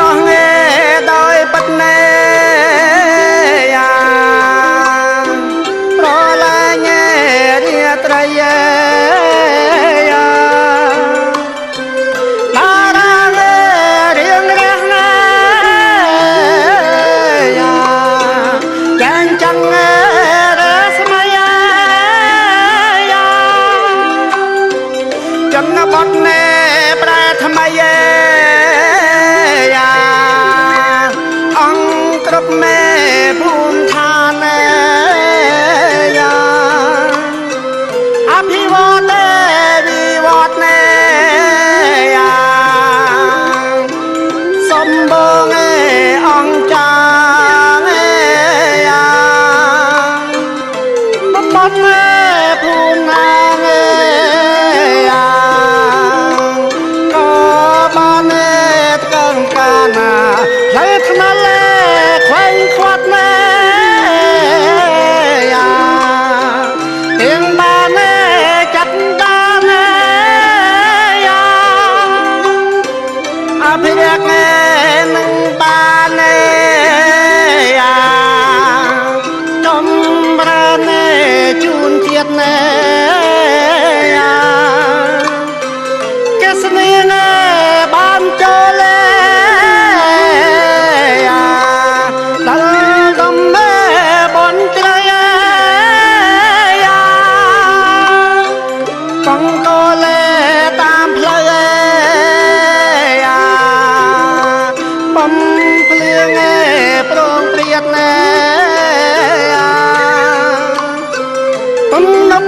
ស្រស់ngheដោយពិតណែយ៉ាប្រឡាញ់រាត្រីយ៉ាតារារៀងរះណាយ៉ាចាញ់ចាំងរស្មីយ៉ាចឹងបត់ណែប្រែថ្មីយ៉ាអង្គគ្រប់មេភូមិឋានយ៉ាអភិវឌ្ឍវិវត្តនេយ៉ាសម្បូរអង្គចាយ៉ាបំបត្តិភូមិណាយ៉ាក៏បានថ្កឹងកាណាផ្លូវថ្នល់ខ្វែងខ្វាត់ណែយ៉ាទាំងបានចាត់បានយ៉ាអភិរក្សនឹងបានយ៉ាចម្រើនជូនជាតិណែយ៉ាកេសនីណែបានចូលយ៉ាដល់ដំណើរបនត្រៃយ៉ាបងកលេតាមផ្លូវយ៉ាបំភ្លៀងប្រងព្រាតណែយ៉ាទំនុក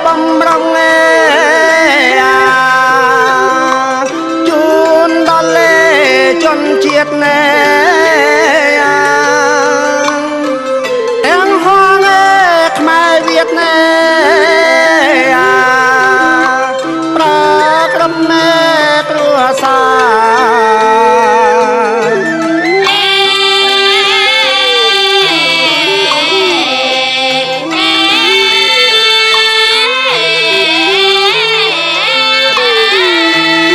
បំរុងយ៉ាជូនដល់ជនជាតិណែយ៉ាទាំងហងខ្មែរវៀតណែយ៉ាប្រើក្រមណែគ្រួសារ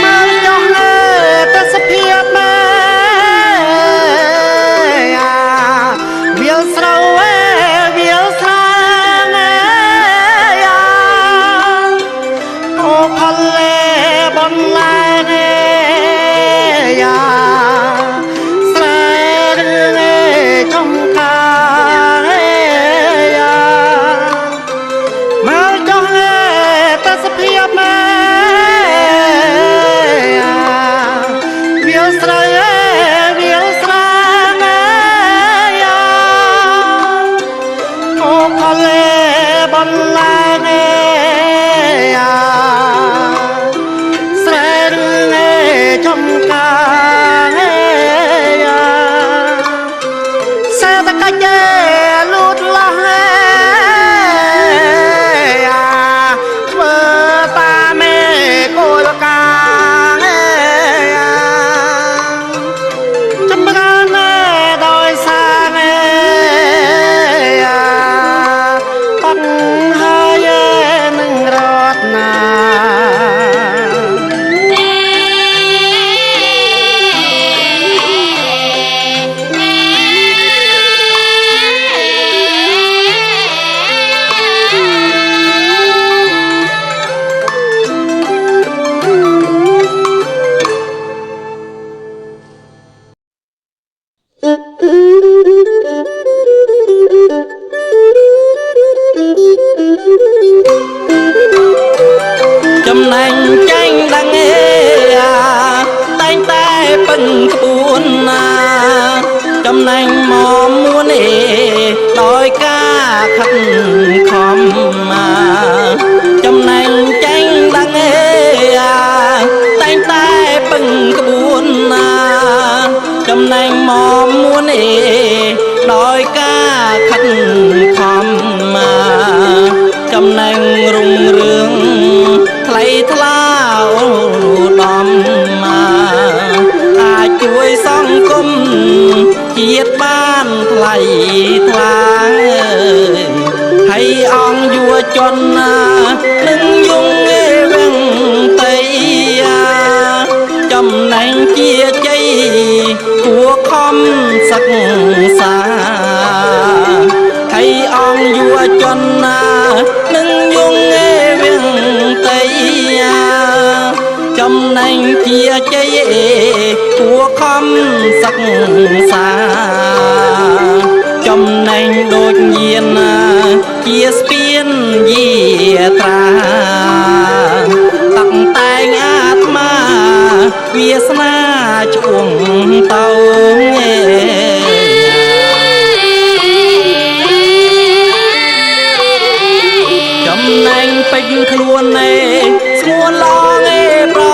មកចុះទេសភាពយ៉ាវាលស្រូវវាលស្រែយ៉ាអូផលបន្លែយ៉ាស្រែរឿងចំការយ៉ាមកចុះទេសភាពយ៉ាវាលស្រូវវាលស្រែយ៉ាអូផលបន្លែយ៉ាស្រែរឿងចំការយ៉ាសេដ្ឋកិច្ចលូតលាស់យ៉ាធ្វើតាមគោលការណ៍យ៉ាចម្រើនដោយសារយ៉ាបញ្ហើយនឹងរត់ណាចំណែងចាញ់ដឹងតែងតែពឹងក្បួនណាចំណែងមកមួនដោយការខិតខំណាចំណែងចាញ់ដឹងតែងតែពឹងក្បួនណាចំណែងមកមួនដោយការខិតខំណាចំណែងរុងរឿងថ្លៃថ្លាឧត្តមមកអាចជួយសង្គមជាតិបានថ្លៃថ្លាហើយអង្គយុវជននឹងយងវែងតៃចំណែងជាជ័យ ខំសិក្សាហើយអង្គយុវជនណានឹងយងវៀងតៃចំណែងជាជ័យគួខំសិក្សាចំណែងដូចយានជាស្ពានយាត្រាតាក់តែងអាត្មាវាសនាឆ្ពោះទៅចំណែងពេញខ្លួនស្ងួនឡងប្រ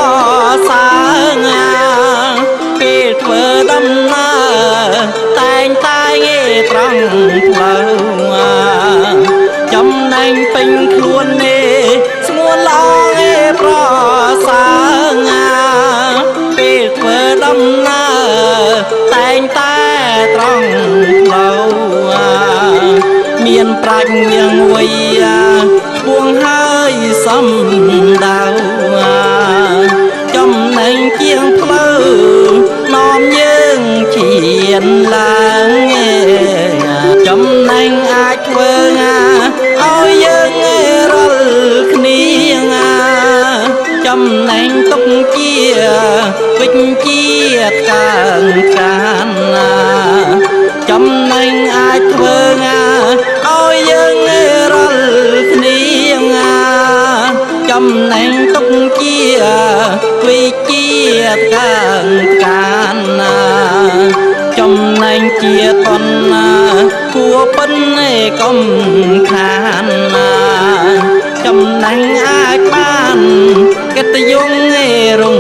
សើរពេលធ្វើដំណើរតែងត្រង់ផ្លូវចំណែងពេញខ្លួនស្ងួនឡងប្រសើរពេលធ្វើដំណើរតែងត្រង់ផ្លូវមានប្រាជ្ញាងួយពួងហើយសំដៅចំណែងជាងផ្លូវនាំយើងឈានឡើងចំណែងអាចធ្វើឲ្យយើងរាល់គ្នាចំណែងទុកជាវិជ្ជាកានចំណែងអាចធ្វើឲ្យយើងរាល់គ្នាចំណែងទុកជាវិជ្ជាកានចំណែងជាតនគួពិនកុំខានចំណែងអាចបានកិត្តិយសរុង